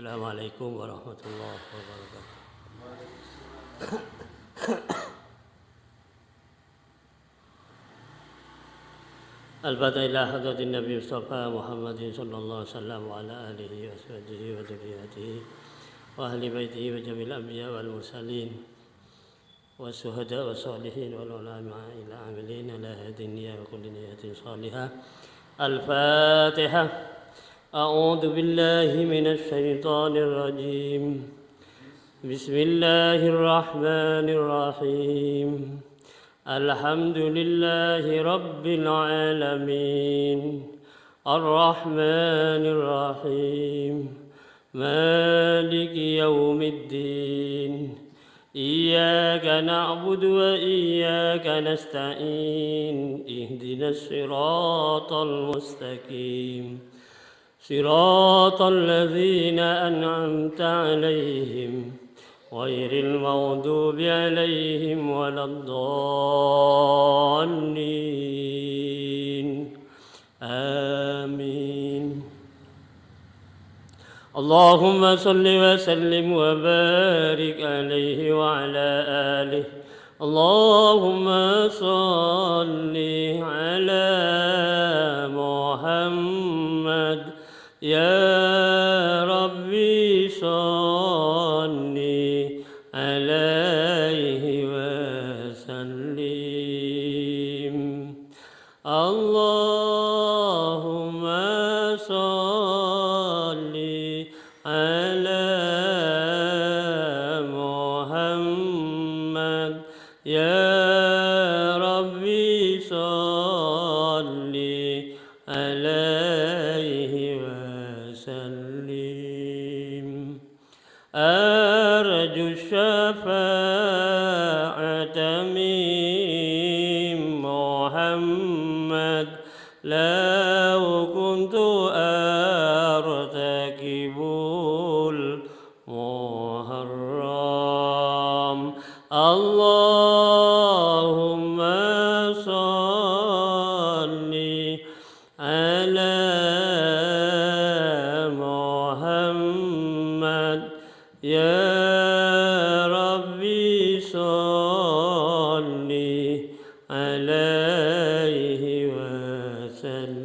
Assalamualaikum warahmatullahi wabarakatuh. Al-Fatihah ila hadratin Nabi Mustafa Muhammadin sallallahu alaihi wasallam wa ala alihi wa sahbihi wa dzurriyyatihi wa ahli baitihi wa jamil anbiya wal mursalin wa syuhada wa salihin wal ulama ila amilin ala hadiniya wa kulli niyatin salihah. Al-Fatihah. أعوذ بالله من الشيطان الرجيم بسم الله الرحمن الرحيم الحمد لله رب العالمين الرحمن الرحيم مالك يوم الدين إياك نعبد وإياك نستعين اهدنا الصراط المستقيم صراط الذين أنعمت عليهم غير المغضوب عليهم ولا الضالين آمين. اللهم صل وسلم وبارك عليه وعلى آله. اللهم صل على محمد يا ربي صل عليه وسلم. اللهم صل على محمد يا ربي صل عليه وسلم. أرجو الشفاعة من محمد لو كنت أرتكب المحرم. اللهم صل على محمد يا ربي صل عليه وسلم.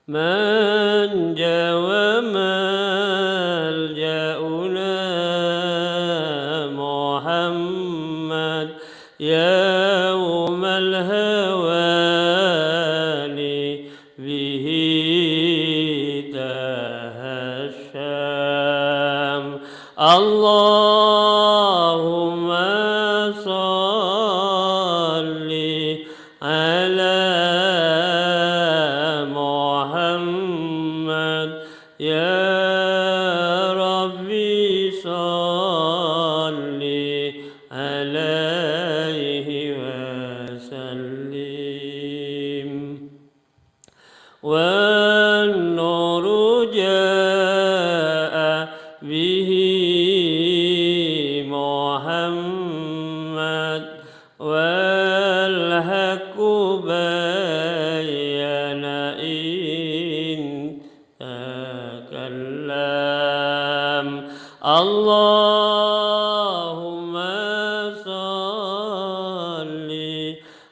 منجا وملجأنا محمد يوم الهوان به تهشم. اللهم صل على محمد يا ربي صل عليه وسلم. والنور جاء به محمد والحق بين إن تكلم. اللهم صل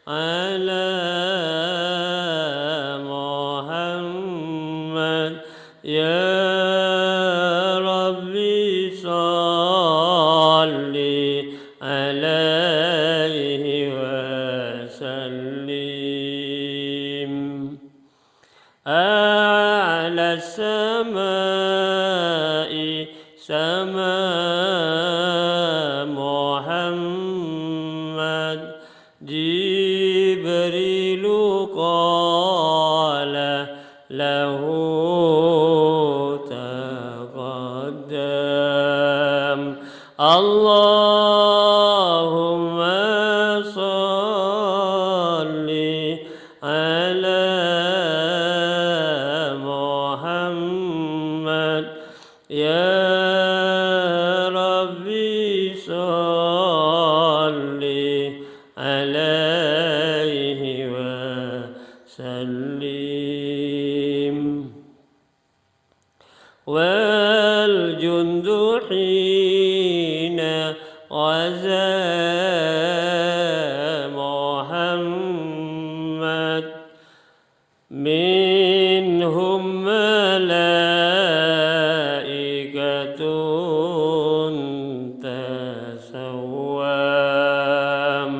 على محمد يا ربي صل عليه وسلم. أعلى السماء سماء محمد جبريل قال له تقدم. اللهم صل على محمد يا ربي صل عليه وسلم. والجند حين غزا محمد منهم ملائكة تسوام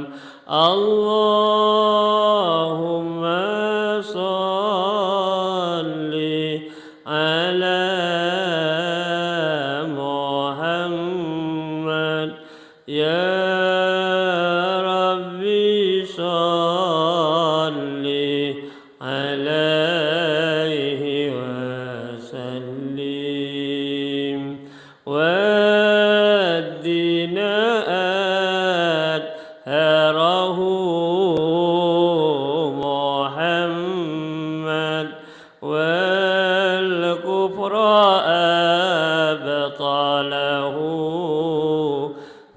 اللهم صل على محمد يا ربي صل عليه وسلم والدين أدهره محمد والكفر أبطله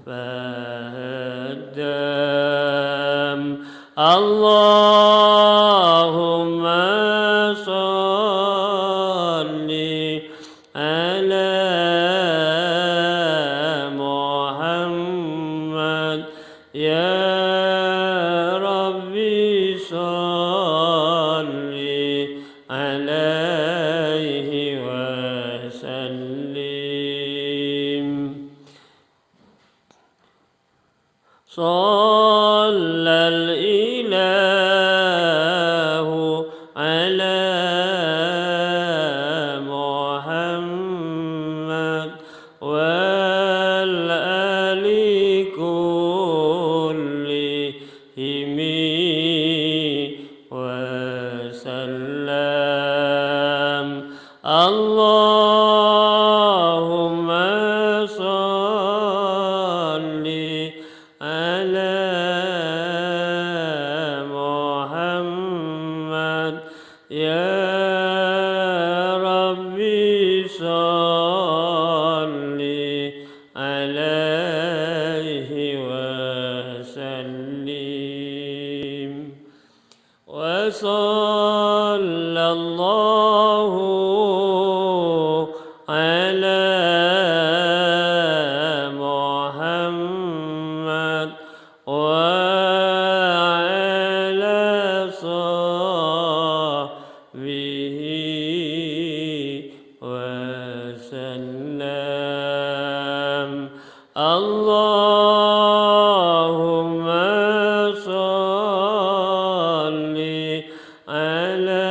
فهدم اللهم صل على محمد يا ربي صل عليه وسلم صلى الإله على محمد والآل كلهم وسلم اللهم صل على محمد يا ربي صل عليه وسلم وصلى الله على محمد وعلى صحبه وسلم اللهم صل على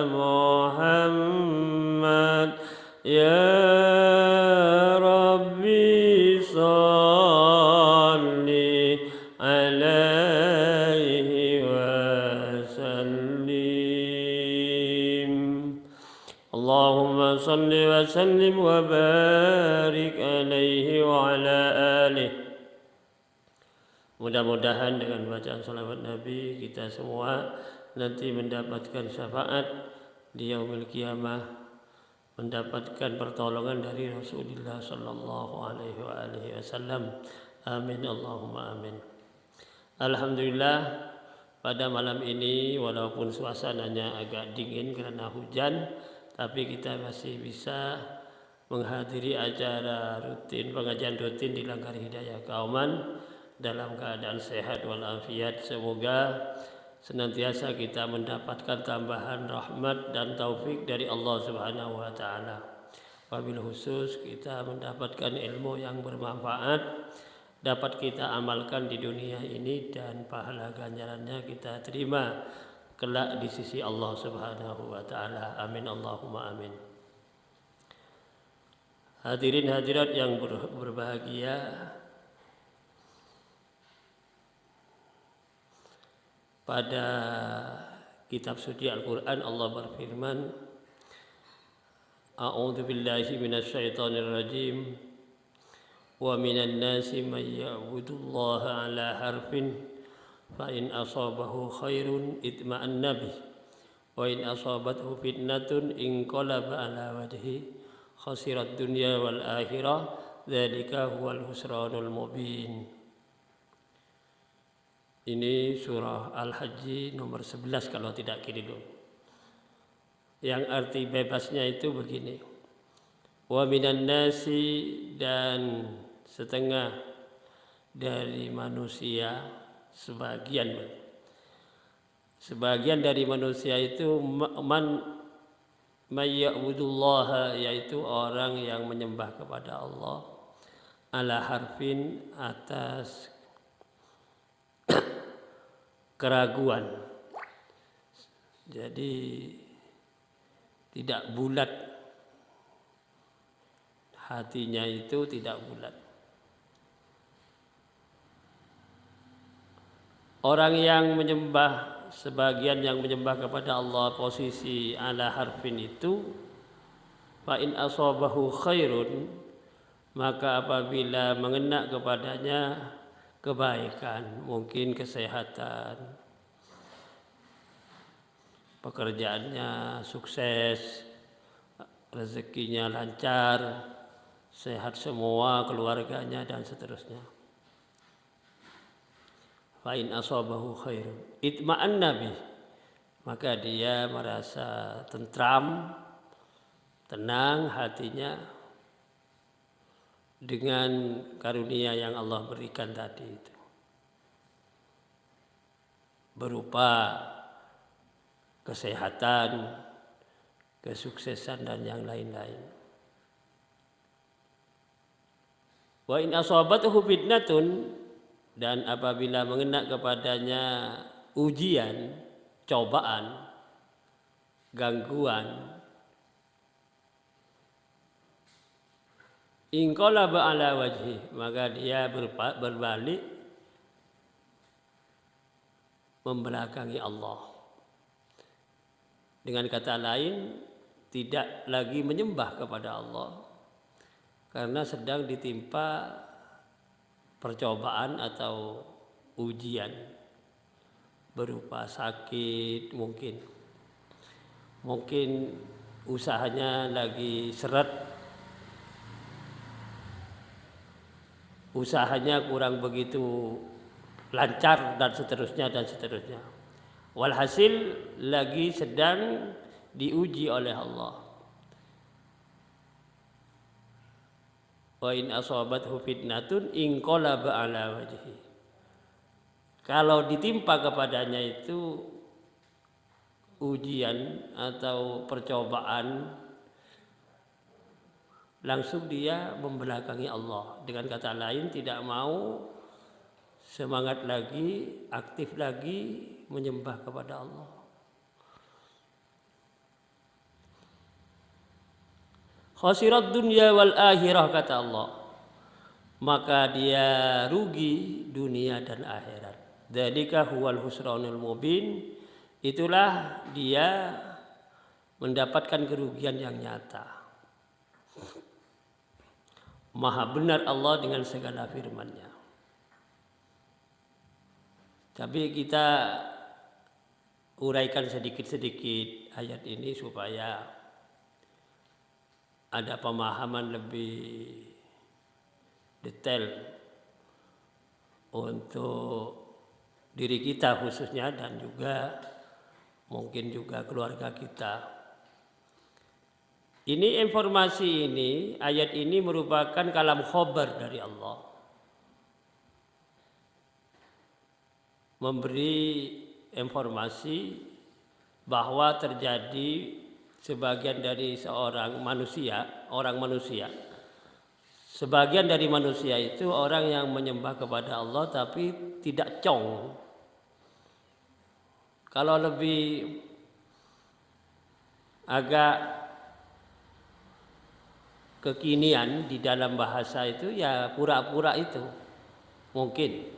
محمد يا ربي صل عليه وسلم اللهم صل وسلم وبارك عليه وعلى آله. Mudah-mudahan dengan bacaan salawat Nabi kita semua nanti mendapatkan syafaat di yaumil qiyamah, mendapatkan pertolongan dari Rasulullah sallallahu alaihi wasallam. Amin Allahumma amin. Alhamdulillah, pada malam ini walaupun suasananya agak dingin karena hujan, tapi kita masih bisa menghadiri acara rutin, pengajian rutin di Langkar Hidayah Kauman dalam keadaan sehat walafiat. Semoga senantiasa kita mendapatkan tambahan rahmat dan taufik dari Allah Subhanahu wa taala. Wabil khusus kita mendapatkan ilmu yang bermanfaat, dapat kita amalkan di dunia ini dan pahala ganjarannya kita terima kelak di sisi Allah Subhanahu wa taala. Amin Allahumma amin. Hadirin hadirat yang berbahagia, pada kitab suci Al-Quran Allah berfirman, A'udzu billahi minasyaitonir rajim, wa minan nasi may ya'budullaha ala harfin fa in asabahu khairun itma'anna bih wa in asabathu fitnatun inqalaba ala wajhi khasirat dunya wal akhirah dzalika huwal husranul mubin. Ini surah Al-Hajj nomor 11 kalau tidak keliru. Yang arti bebasnya itu begini. Wa minan nasi, dan setengah dari manusia, sebagian dari manusia itu man mayya'budullaha, yaitu orang yang menyembah kepada Allah ala harfin, atas keraguan. Jadi tidak bulat, hatinya itu tidak bulat. Orang yang menyembah, sebagian yang menyembah kepada Allah posisi ala harfin itu, fa in asabahu khairun, maka apabila mengena kepadanya kebaikan, mungkin kesehatan, pekerjaannya sukses, rezekinya lancar, sehat semua keluarganya dan seterusnya. Fa in asabahu khairun itma'anna bih, maka dia merasa tentram, tenang hatinya dengan karunia yang Allah berikan tadi itu, berupa kesehatan, kesuksesan dan yang lain-lain. Wa in asabathu fitnatun, dan apabila mengena kepadanya ujian, cobaan, gangguan, inqalaba ala wajhi, maka dia berbalik membelakangi Allah. Dengan kata lain, tidak lagi menyembah kepada Allah karena sedang ditimpa percobaan atau ujian berupa sakit, mungkin usahanya lagi seret, usahanya kurang begitu lancar dan seterusnya. Walhasil lagi sedang diuji oleh Allah. Wa in asabathu fitnatun inqalaba ala wajhi. Kalau ditimpa kepadanya itu ujian atau percobaan, langsung dia membelakangi Allah. Dengan kata lain, tidak mau semangat lagi, aktif lagi menyembah kepada Allah. Khasirat dunya wal akhirah, kata Allah, maka dia rugi dunia dan akhirat. Dzalika huwal husranul mubin, itulah dia mendapatkan kerugian yang nyata. Maha benar Allah dengan segala firman-Nya. Tapi kita uraikan sedikit-sedikit ayat ini supaya ada pemahaman lebih detail untuk diri kita khususnya, dan juga mungkin juga keluarga kita. Ini informasi ini, ayat ini merupakan kalam khobar dari Allah, memberi informasi bahwa terjadi sebagian dari orang manusia, sebagian dari manusia itu orang yang menyembah kepada Allah tapi tidak cong. Kalau lebih agak kekinian di dalam bahasa itu, ya pura-pura itu mungkin,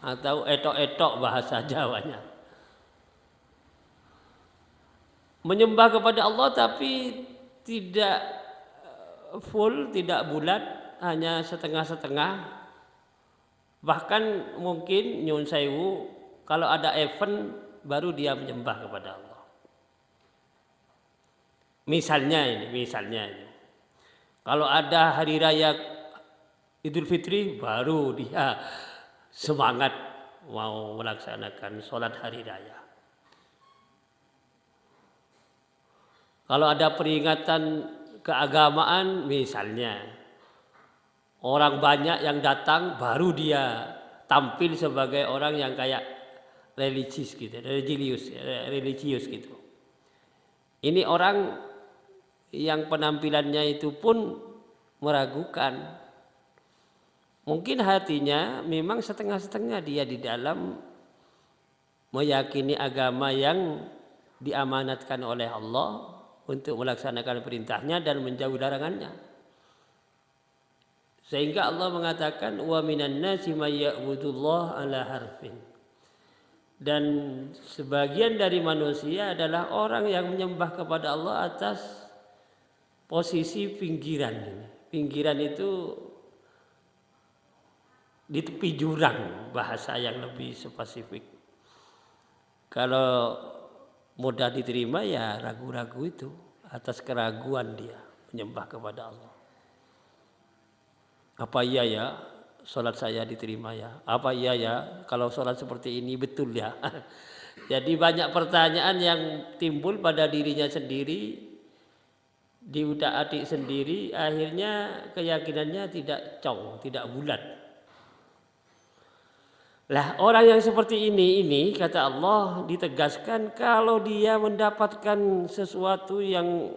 atau etok-etok bahasa Jawanya. Menyembah kepada Allah tapi tidak full, tidak bulat, hanya setengah-setengah. Bahkan mungkin nyun sewu, kalau ada event baru dia menyembah kepada Allah. Misalnya ini. Kalau ada hari raya Idul Fitri, baru dia semangat mau melaksanakan sholat hari raya. Kalau ada peringatan keagamaan misalnya, orang banyak yang datang baru dia tampil sebagai orang yang kayak religius gitu, religius gitu. Ini orang yang penampilannya itu pun meragukan. Mungkin hatinya memang setengah-setengah, dia di dalam meyakini agama yang diamanatkan oleh Allah untuk melaksanakan perintahnya dan menjauhi larangannya. Sehingga Allah mengatakan wa minan nasi may ya'budullah ala harfin. Dan sebagian dari manusia adalah orang yang menyembah kepada Allah atas posisi pinggiran. Pinggiran itu di tepi jurang, bahasa yang lebih spesifik. Kalau mudah diterima ya ragu-ragu itu, atas keraguan dia menyembah kepada Allah. Apa iya ya sholat saya diterima ya? Apa iya ya kalau sholat seperti ini betul ya? Jadi banyak pertanyaan yang timbul pada dirinya sendiri, diutak-atik sendiri, akhirnya keyakinannya tidak tidak bulat. Lah orang yang seperti ini kata Allah ditegaskan kalau dia mendapatkan sesuatu yang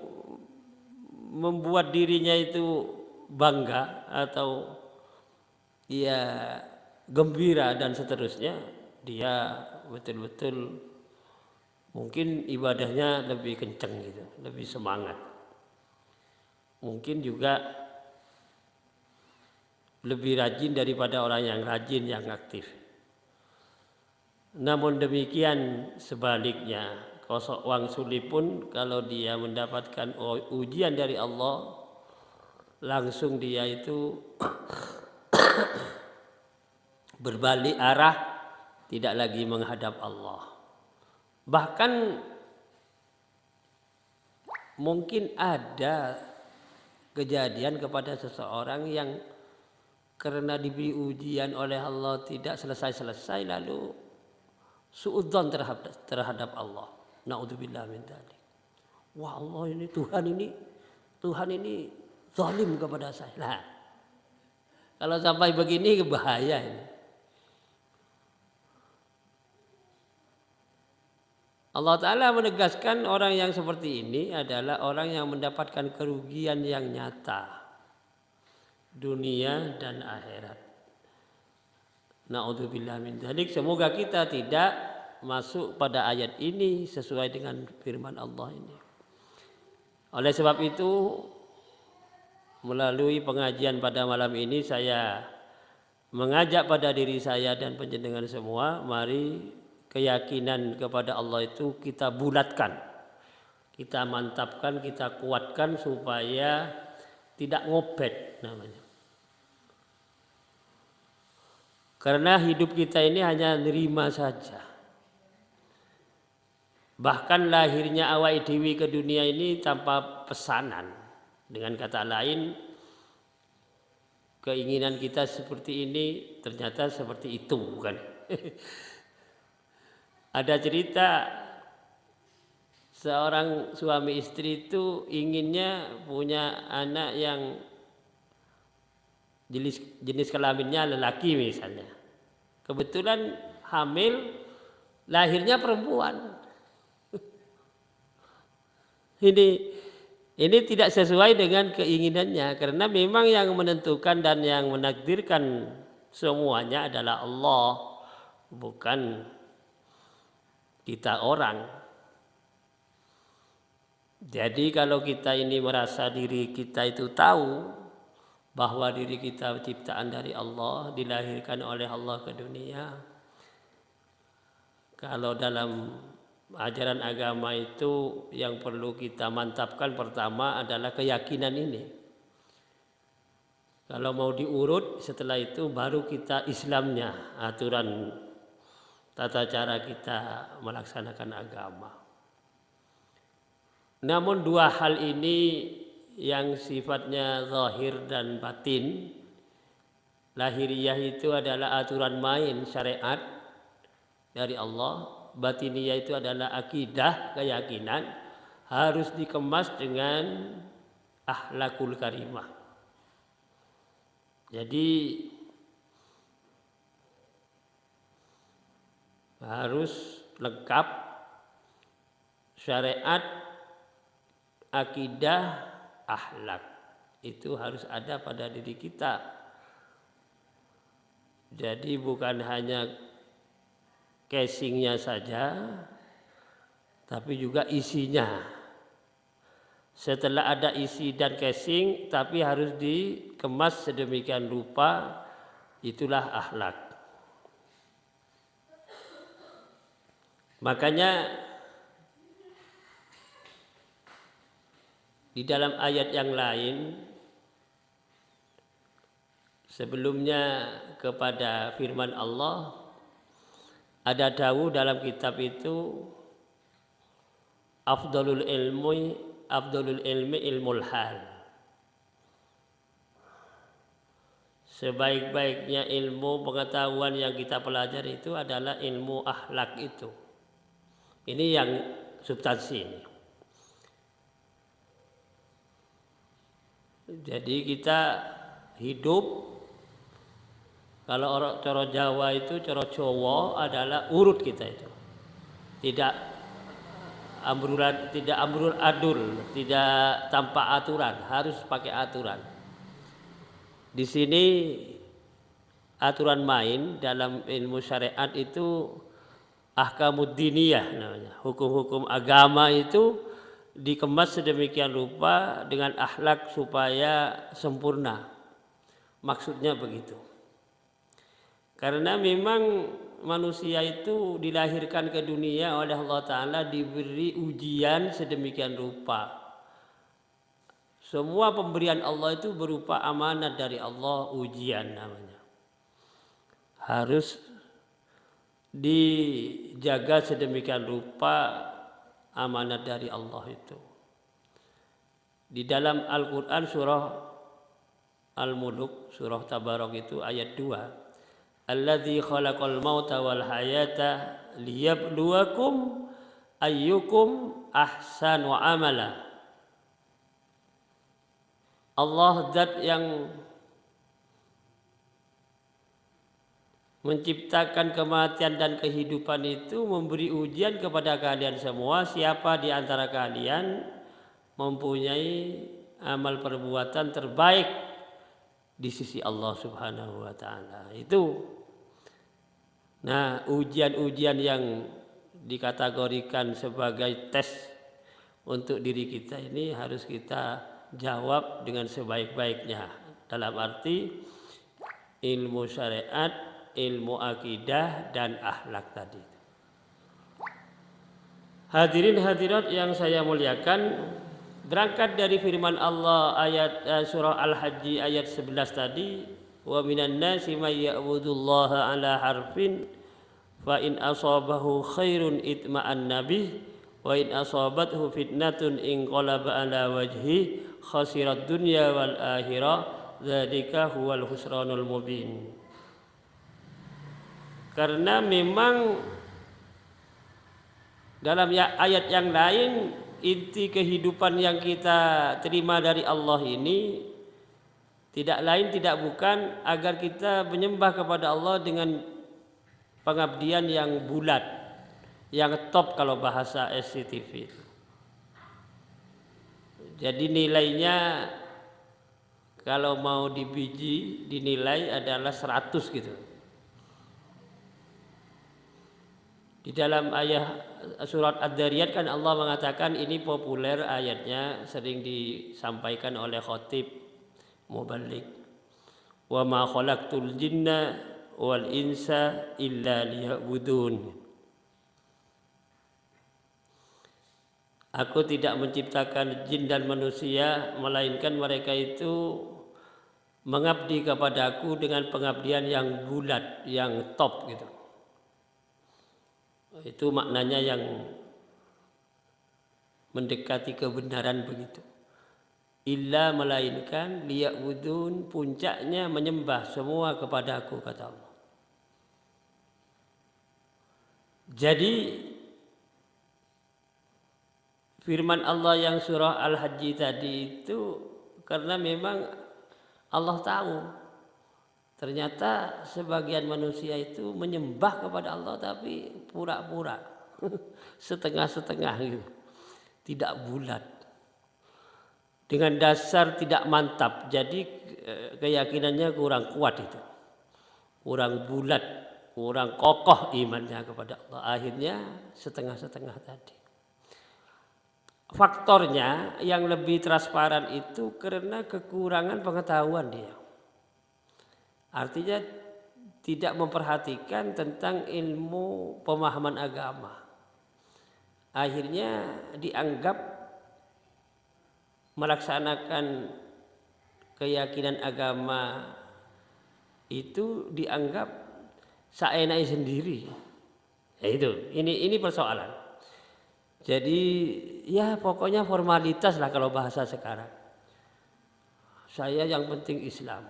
membuat dirinya itu bangga atau ya gembira dan seterusnya, dia betul-betul mungkin ibadahnya lebih kenceng gitu, lebih semangat. Mungkin juga lebih rajin daripada orang yang rajin, yang aktif. Namun demikian sebaliknya, kosok wang suli pun kalau dia mendapatkan ujian dari Allah, langsung dia itu berbalik arah, tidak lagi menghadap Allah. Bahkan mungkin ada kejadian kepada seseorang yang karena diberi ujian oleh Allah tidak selesai-selesai lalu suudzon terhadap Allah. Naudzubillah min dzalik. Wah Allah ini Tuhan ini zalim kepada saya. Nah, kalau sampai begini bahaya ini. Allah Ta'ala menegaskan orang yang seperti ini adalah orang yang mendapatkan kerugian yang nyata, dunia dan akhirat. Na'udzubillah min dzalik. Semoga kita tidak masuk pada ayat ini sesuai dengan firman Allah ini. Oleh sebab itu, melalui pengajian pada malam ini saya mengajak pada diri saya dan panjenengan semua, mari keyakinan kepada Allah itu kita bulatkan, kita mantapkan, kita kuatkan supaya tidak ngobet namanya. Karena hidup kita ini hanya nerima saja. Bahkan lahirnya awake dhewe ke dunia ini tanpa pesanan. Dengan kata lain, keinginan kita seperti ini ternyata seperti itu, bukan? Ada cerita seorang suami istri itu inginnya punya anak yang jenis kelaminnya lelaki misalnya. Kebetulan hamil, lahirnya perempuan. Ini tidak sesuai dengan keinginannya, karena memang yang menentukan dan yang menakdirkan semuanya adalah Allah, bukan kita orang. Jadi kalau kita ini merasa diri kita itu tahu bahwa diri kita ciptaan dari Allah, dilahirkan oleh Allah ke dunia. Kalau dalam ajaran agama itu yang perlu kita mantapkan pertama adalah keyakinan ini. Kalau mau diurut setelah itu baru kita Islamnya, aturan tata cara kita melaksanakan agama. Namun dua hal ini yang sifatnya zahir dan batin, lahiriah itu adalah aturan main syariat dari Allah, batiniyah itu adalah akidah, keyakinan, harus dikemas dengan akhlakul karimah. Jadi harus lengkap syariat, akidah, akhlak. Itu harus ada pada diri kita. Jadi bukan hanya casingnya saja, tapi juga isinya. Setelah ada isi dan casing, tapi harus dikemas sedemikian rupa, itulah akhlak. Makanya di dalam ayat yang lain, sebelumnya kepada firman Allah, ada dawuh dalam kitab itu, Afdalul ilmi ilmul hal. Sebaik-baiknya ilmu pengetahuan yang kita pelajari itu adalah ilmu akhlak itu. Ini yang substansi ini. Jadi kita hidup, kalau orang coro Jawa itu, coro Jawa adalah urut kita itu. Tidak ambrul adul, tidak tanpa aturan, harus pakai aturan. Di sini aturan main dalam ilmu syariat itu ahkamud diniyah namanya. Hukum-hukum agama itu dikemas sedemikian rupa dengan akhlak supaya sempurna. Maksudnya begitu. Karena memang manusia itu dilahirkan ke dunia oleh Allah Ta'ala diberi ujian sedemikian rupa. Semua pemberian Allah itu berupa amanat dari Allah, ujian namanya. Harus dijaga sedemikian rupa amanat dari Allah itu. Di dalam Al-Quran surah Al-Muluk, surah Tabarok itu ayat 2. Alladzi khalaqal mauta wal hayata liyabluwakum ayyukum ahsanu amala. Allah zat yang menciptakan kematian dan kehidupan itu memberi ujian kepada kalian semua, siapa di antara kalian mempunyai amal perbuatan terbaik di sisi Allah Subhanahu wa taala. Itu. Nah, ujian-ujian yang dikategorikan sebagai tes untuk diri kita ini harus kita jawab dengan sebaik-baiknya. Dalam arti ilmu syariat, ilmu akidah dan akhlak tadi. Hadirin hadirat yang saya muliakan, berangkat dari firman Allah ayat surah Al-Hajj ayat 11 tadi, wa minan nasi may ya'budullaha ala harfin fa in asabahu khairun itma'an nabih wa in asabathu fitnatun inqalaba ala wajhi khasirat dunya wal akhirah dzalika huwal khusranul mubin. Karena memang dalam ayat yang lain inti kehidupan yang kita terima dari Allah ini tidak lain tidak bukan agar kita menyembah kepada Allah dengan pengabdian yang bulat, yang top kalau bahasa SCTV. Jadi nilainya kalau mau dibiji dinilai adalah 100 gitu. Di dalam ayat surat Ad-Dariyat kan Allah mengatakan, ini populer ayatnya, sering disampaikan oleh khatib muballigh. Wa ma khalaqtul jinna wal insa illa liya'budun. Aku tidak menciptakan jin dan manusia melainkan mereka itu mengabdi kepadaku dengan pengabdian yang bulat, yang top gitu. Itu maknanya yang mendekati kebenaran begitu. Illa melainkan liya'budun, puncaknya menyembah semua kepadaku, kata Allah. Jadi firman Allah yang surah Al-Hajj tadi itu karena memang Allah tahu ternyata sebagian manusia itu menyembah kepada Allah tapi pura-pura setengah-setengah gitu, tidak bulat dengan dasar tidak mantap, jadi keyakinannya kurang kuat itu, kurang bulat, kurang kokoh imannya kepada Allah, akhirnya setengah-setengah tadi. Faktornya yang lebih transparan itu karena kekurangan pengetahuan dia. Artinya tidak memperhatikan tentang ilmu pemahaman agama. Akhirnya dianggap melaksanakan keyakinan agama itu dianggap seenaknya sendiri. Ya itu, ini persoalan. Jadi ya pokoknya formalitas lah kalau bahasa sekarang. Saya yang penting Islam.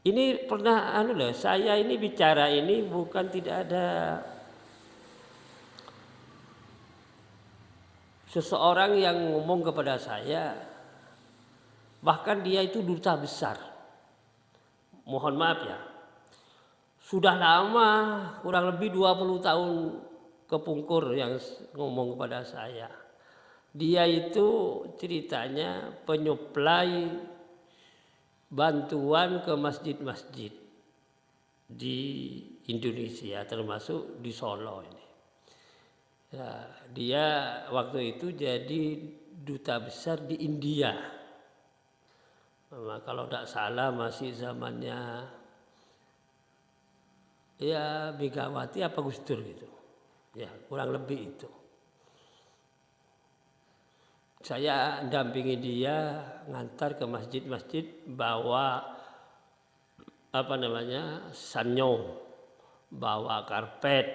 Ini pernah saya ini bicara ini bukan tidak ada seseorang yang ngomong kepada saya, bahkan dia itu duta besar. Mohon maaf ya. Sudah lama, kurang lebih 20 tahun kepungkur yang ngomong kepada saya. Dia itu ceritanya penyuplai bantuan ke masjid-masjid di Indonesia, termasuk di Solo ini. Ya, dia waktu itu jadi duta besar di India. Kalau tidak salah masih zamannya ya Megawati apa Gus Dur gitu. Ya kurang lebih itu. Saya dampingi dia ngantar ke masjid-masjid bawa sanyo, bawa karpet,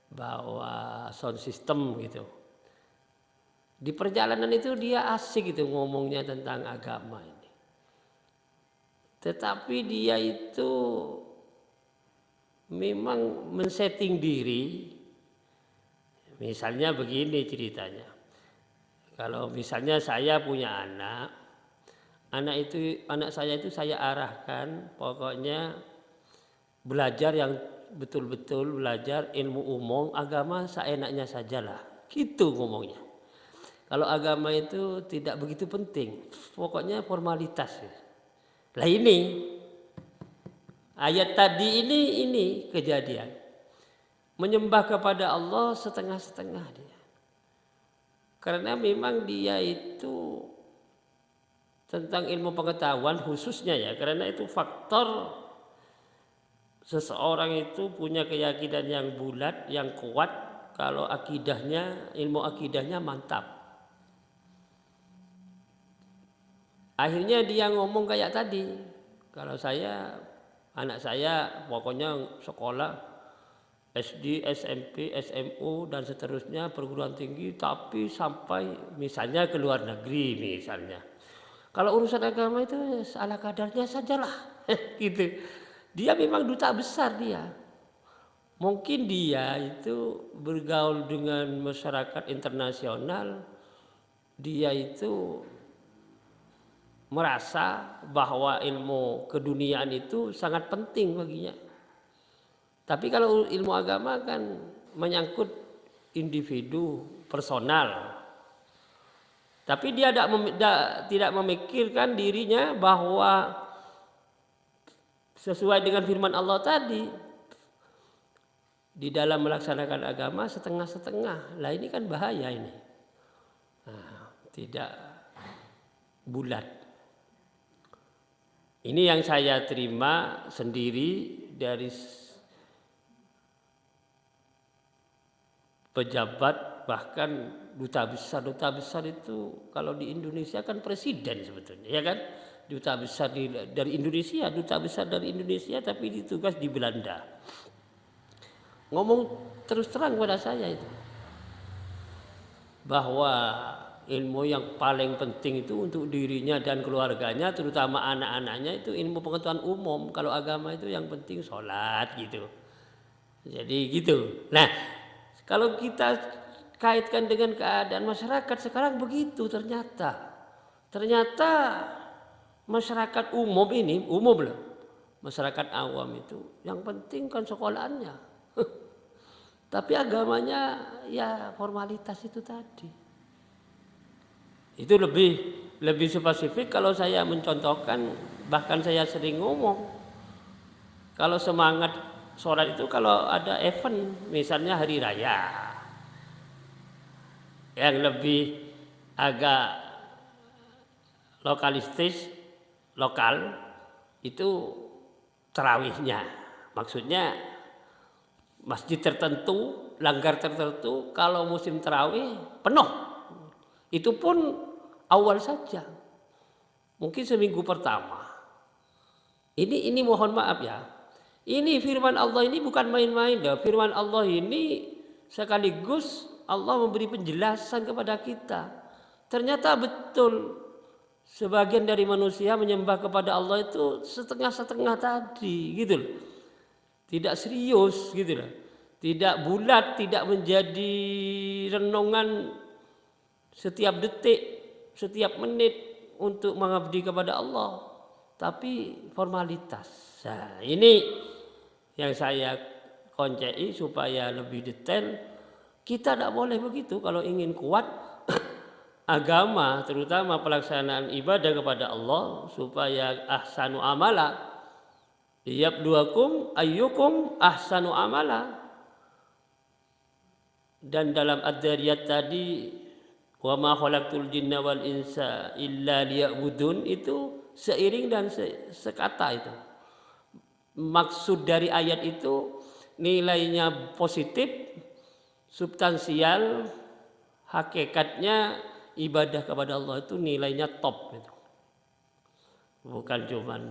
bawa sound system gitu. Di perjalanan itu dia asik gitu ngomongnya tentang agama ini. Tetapi dia itu memang men-setting diri. Misalnya begini ceritanya. Kalau misalnya saya punya anak saya itu saya arahkan pokoknya belajar yang betul-betul belajar ilmu umum, agama seenaknya sajalah. Gitu ngomongnya. Kalau agama itu tidak begitu penting, pokoknya formalitas. Lah ini ayat tadi ini kejadian. Menyembah kepada Allah setengah-setengah dia. Karena memang dia itu tentang ilmu pengetahuan khususnya ya, karena itu faktor seseorang itu punya keyakinan yang bulat, yang kuat kalau akidahnya, ilmu akidahnya mantap. Akhirnya dia ngomong kayak tadi, kalau anak saya pokoknya sekolah SD, SMP, SMU dan seterusnya perguruan tinggi, tapi sampai misalnya ke luar negeri misalnya. Kalau urusan agama itu ala kadarnya sajalah, gitu. Dia memang duta besar dia. Mungkin dia itu bergaul dengan masyarakat internasional, dia itu merasa bahwa ilmu keduniaan itu sangat penting baginya. Tapi kalau ilmu agama kan menyangkut individu personal. Tapi dia tidak memikirkan dirinya bahwa sesuai dengan firman Allah tadi, di dalam melaksanakan agama setengah-setengah. Lah ini kan bahaya ini. Nah, tidak bulat. Ini yang saya terima sendiri dari pejabat, bahkan duta besar itu kalau di Indonesia kan presiden sebetulnya, ya kan? Duta besar dari Indonesia, duta besar dari Indonesia tapi ditugas di Belanda. Ngomong terus terang pada saya itu bahwa ilmu yang paling penting itu untuk dirinya dan keluarganya, terutama anak-anaknya itu ilmu pengetahuan umum. Kalau agama itu yang penting sholat gitu. Jadi gitu. Nah, kalau kita kaitkan dengan keadaan masyarakat sekarang begitu ternyata. Ternyata masyarakat umum ini, umum loh. Masyarakat awam itu yang penting kan sekolahannya. Tapi agamanya ya formalitas itu tadi. Itu lebih spesifik kalau saya mencontohkan, bahkan saya sering ngomong. Kalau semangat sholat itu kalau ada event, misalnya hari raya, yang lebih agak lokalistis, lokal, itu tarawihnya. Maksudnya masjid tertentu, langgar tertentu, kalau musim tarawih penuh. Itu pun awal saja, mungkin seminggu pertama. Ini mohon maaf ya. Ini firman Allah ini bukan main-main loh. Firman Allah ini sekaligus Allah memberi penjelasan kepada kita. Ternyata betul sebagian dari manusia menyembah kepada Allah itu setengah-setengah tadi, gitu loh. Tidak serius, gitu loh. Tidak bulat, tidak menjadi renungan setiap detik, setiap menit untuk mengabdi kepada Allah, tapi formalitas. Nah, ini yang saya koncei supaya lebih detail. Kita tidak boleh begitu kalau ingin kuat agama, terutama pelaksanaan ibadah kepada Allah, supaya ahsanu amala, yabluwakum ayyukum ahsanu amala. Dan dalam ad-Dariyat tadi, wa ma khalaqtul jinna wal insa illa liya'budun, itu seiring dan sekata itu. Maksud dari ayat itu nilainya positif, substansial, hakikatnya ibadah kepada Allah itu nilainya top itu. Bukan cuman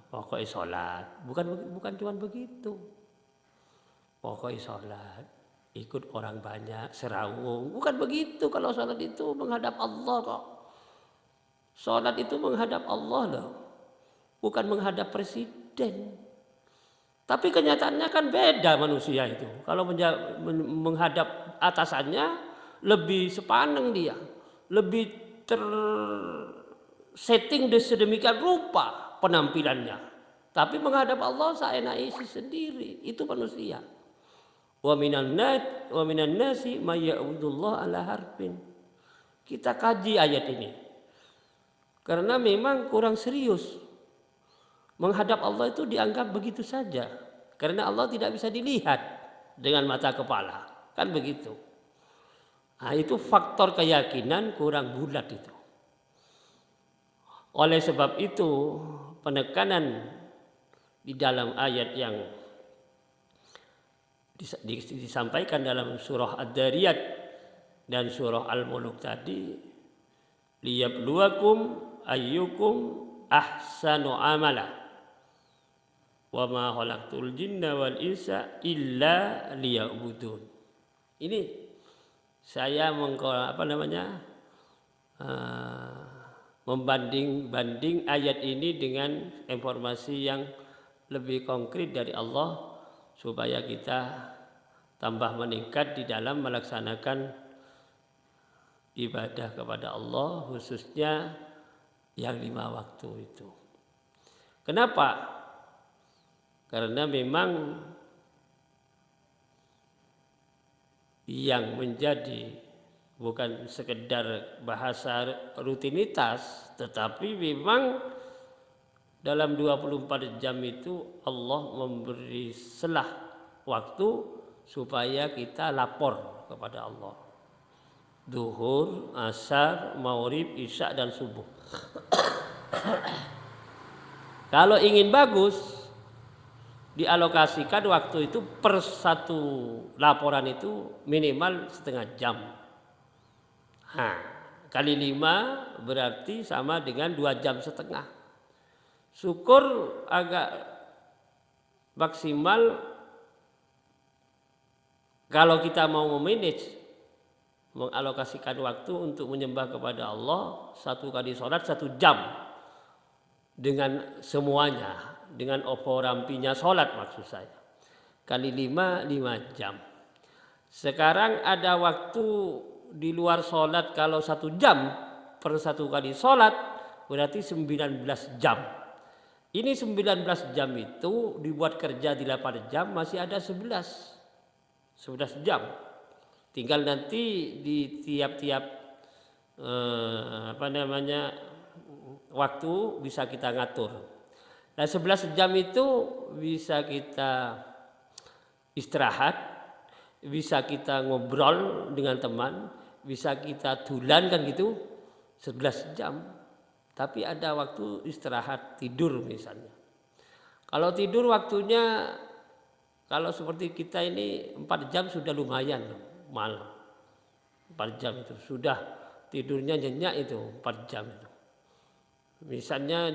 pokoknya sholat, bukan cuman begitu. Pokoknya sholat, ikut orang banyak, serawung. Bukan begitu. Kalau sholat itu menghadap Allah kok. Sholat itu menghadap Allah loh. Bukan menghadap presiden. Tapi kenyataannya kan beda manusia itu. Kalau menghadap atasannya lebih sepaneng dia. Lebih tersetting sedemikian rupa penampilannya. Tapi menghadap Allah seenak isi sendiri. Itu manusia. Wa minan nasi may ya'budullah ala harfin. Kita kaji ayat ini. Karena memang kurang serius. Menghadap Allah itu dianggap begitu saja. Karena Allah tidak bisa dilihat dengan mata kepala. Kan begitu. Nah, itu faktor keyakinan kurang bulat itu. Oleh sebab itu penekanan di dalam ayat yang disampaikan dalam surah Ad-Dariyat dan surah Al-Mulk tadi, liyabluwakum ayyukum ahsanu amala wa ma khalaqtul jinna wal insa illa liya'budun. Ini saya membanding ayat ini dengan informasi yang lebih konkret dari Allah, supaya kita tambah meningkat di dalam melaksanakan ibadah kepada Allah, khususnya yang 5 waktu itu. Kenapa? Karena memang yang menjadi bukan sekedar bahasa rutinitas, tetapi memang dalam 24 jam itu Allah memberi selah waktu supaya kita lapor kepada Allah. Duhur, asar, maghrib, isya dan subuh. Kalau ingin bagus, dialokasikan waktu itu per satu laporan itu minimal setengah jam. Nah, kali 5 berarti sama dengan 2 jam setengah. Syukur agak maksimal kalau kita mau memanage, mengalokasikan waktu untuk menyembah kepada Allah, 1 kali sholat 1 jam dengan semuanya, dengan rampinya sholat maksud saya. Kali 5 jam. Sekarang ada waktu di luar sholat kalau 1 jam per 1 kali sholat berarti 19 jam. Ini 19 jam itu dibuat kerja di 8 jam masih ada 11 jam. Tinggal nanti di tiap-tiap waktu bisa kita ngatur. Nah 11 jam itu bisa kita istirahat, bisa kita ngobrol dengan teman, bisa kita dulan kan gitu 11 jam. Tapi ada waktu istirahat tidur misalnya. Kalau tidur waktunya kalau seperti kita ini 4 jam sudah lumayan malam. 4 jam itu sudah tidurnya nyenyak itu 4 jam itu. Misalnya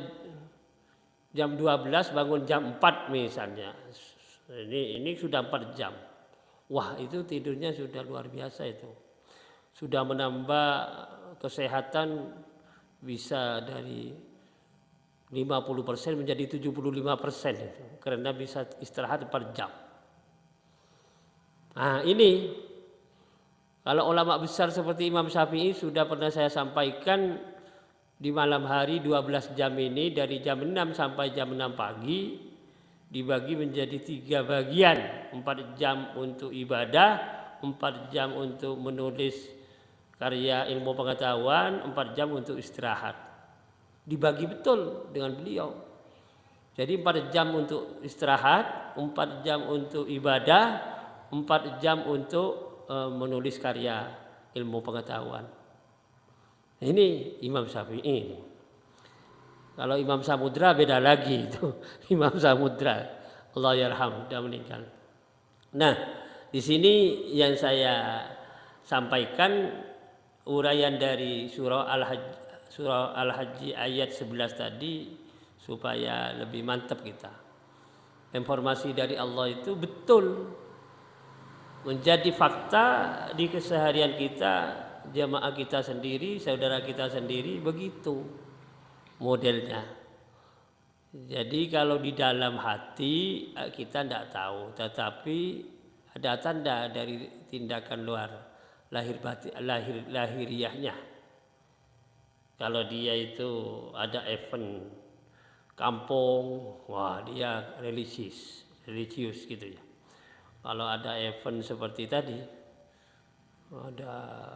jam 12 bangun jam 4 misalnya. Ini sudah 4 jam. Wah, itu tidurnya sudah luar biasa itu. Sudah menambah kesehatan bisa dari 50% menjadi 75% itu. Karena bisa istirahat 4 jam. Nah, ini kalau ulama besar seperti Imam Syafi'i sudah pernah saya sampaikan di malam hari 12 jam ini dari jam 6 sampai jam 6 pagi dibagi menjadi 3 bagian. 4 jam untuk ibadah, 4 jam untuk menulis karya ilmu pengetahuan, 4 jam untuk istirahat. Dibagi betul dengan beliau. Jadi 4 jam untuk istirahat, 4 jam untuk ibadah, 4 jam untuk menulis karya ilmu pengetahuan. Ini Imam Syafi'i. Kalau Imam Samudra beda lagi itu. Imam Samudra, Allah yarham, sudah meninggal. Nah, di sini yang saya sampaikan uraian dari surah Al-Hajj ayat 11 tadi supaya lebih mantap kita. Informasi dari Allah itu betul menjadi fakta di keseharian kita, jamaah kita sendiri, saudara kita sendiri, begitu modelnya. Jadi kalau di dalam hati kita tidak tahu, tetapi ada tanda dari tindakan luar lahiriahnya. Kalau dia itu ada event kampung, wah dia religius gitu ya. Kalau ada event seperti tadi, ada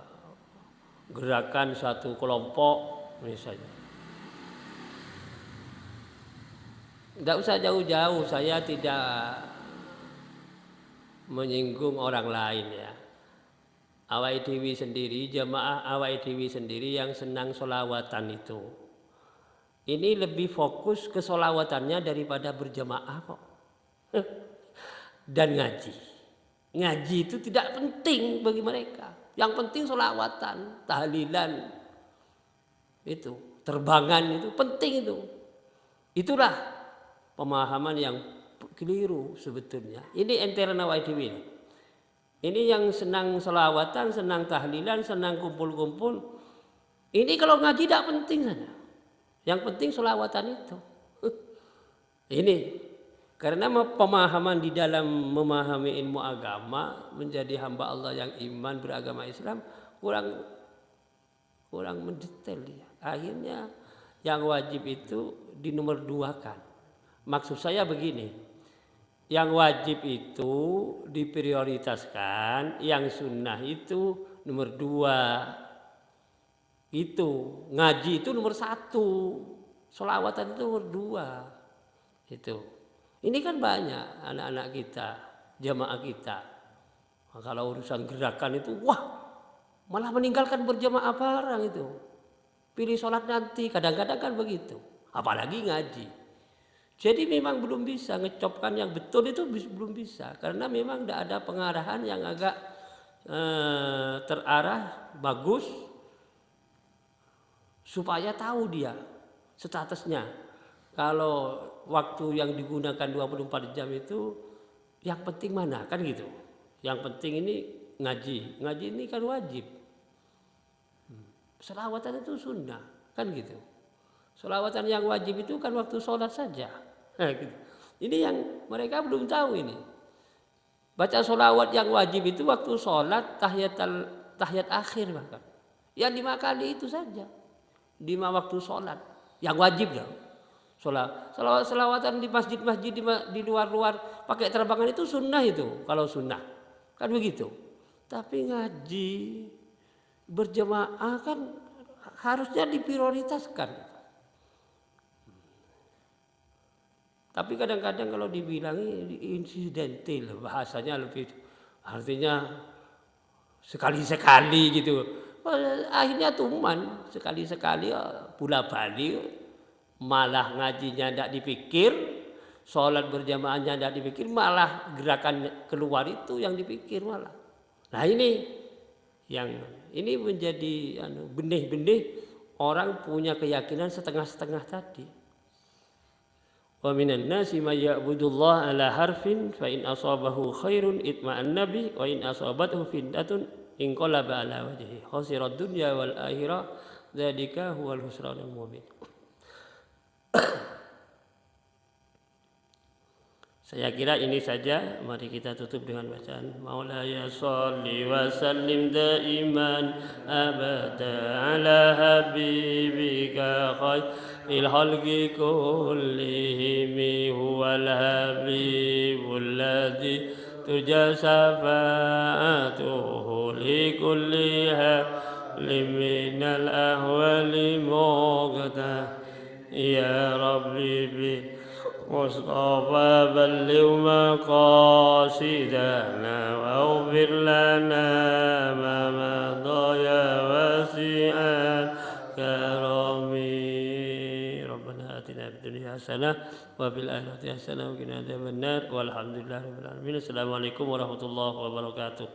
gerakan satu kelompok misalnya, tidak usah jauh-jauh, saya tidak menyinggung orang lain ya. Awai dewi sendiri, jamaah awai dewi sendiri yang senang sholawatan itu. Ini lebih fokus ke sholawatannya daripada berjamaah kok. Dan ngaji. Ngaji itu tidak penting bagi mereka. Yang penting sholawatan, tahlilan, itu terbangan itu penting itu. Itulah pemahaman yang keliru sebetulnya. Ini ente awai dewi. Ini yang senang selawatan, senang tahlilan, senang kumpul-kumpul. Ini kalau ngaji tidak penting sana. Yang penting selawatan itu. Ini karena pemahaman di dalam memahami ilmu agama menjadi hamba Allah yang iman beragama Islam kurang mendetail dia. Akhirnya yang wajib itu dinomor 2-kan. Maksud saya begini. Yang wajib itu diprioritaskan, yang sunnah itu nomor 2. Itu ngaji itu nomor 1, sholawatan itu nomor 2. Itu. Ini kan banyak anak-anak kita, jamaah kita. Nah, kalau urusan gerakan itu, wah malah meninggalkan berjamaah barang itu. Pilih sholat nanti, kadang-kadang kan begitu. Apalagi ngaji. Jadi memang belum bisa ngecopkan yang betul itu belum bisa. Karena memang tidak ada pengarahan yang agak terarah, bagus. Supaya tahu dia statusnya. Kalau waktu yang digunakan 24 jam itu yang penting mana kan gitu. Yang penting ini ngaji. Ngaji ini kan wajib. Selawatan itu sunnah kan gitu. Selawatan yang wajib itu kan waktu sholat saja. Nah, gitu. Ini yang mereka belum tahu ini. Baca sholawat yang wajib itu waktu sholat tahiyat akhir bahkan. Ya 5 kali itu saja. 5 waktu sholat yang wajib ya. Selawatan di masjid-masjid di luar-luar pakai terbangan itu sunnah itu kalau sunnah kan begitu. Tapi ngaji berjemaah kan harusnya diprioritaskan. Tapi kadang-kadang kalau dibilangi insidental bahasanya lebih artinya sekali-sekali gitu. Akhirnya tuman sekali-sekali bola balik malah ngajinya tidak dipikir, sholat berjamaahnya tidak dipikir, malah gerakan keluar itu yang dipikir malah. Nah ini menjadi benih-benih orang punya keyakinan setengah-setengah tadi. Wa minan nasi may ya'budullah ala harfin fa in asabahu khairun itma'anna bi wa in asabathu fitnatun inqalaba ala wajhihi khasirad dunya wal akhirah dzalika huwal khusranul mubin. Saya kira ini saja. Mari kita tutup dengan bacaan Maulaya sholli wa sallim daiman abada ala habibika khairil khalqi kullihim huwal habibul ladzi turja syafa'atuhu li kulli halim minal ahwali muqta ya rabbi bi مصطفى بلغ مقاصدنا واغفر لنا ما مضى يا واسع الكرم ربنا آتنا في الدنيا حسنة وفي الآخرة حسنة وقنا عذاب النار والحمد لله رب العالمين. السلام عليكم ورحمة الله وبركاته.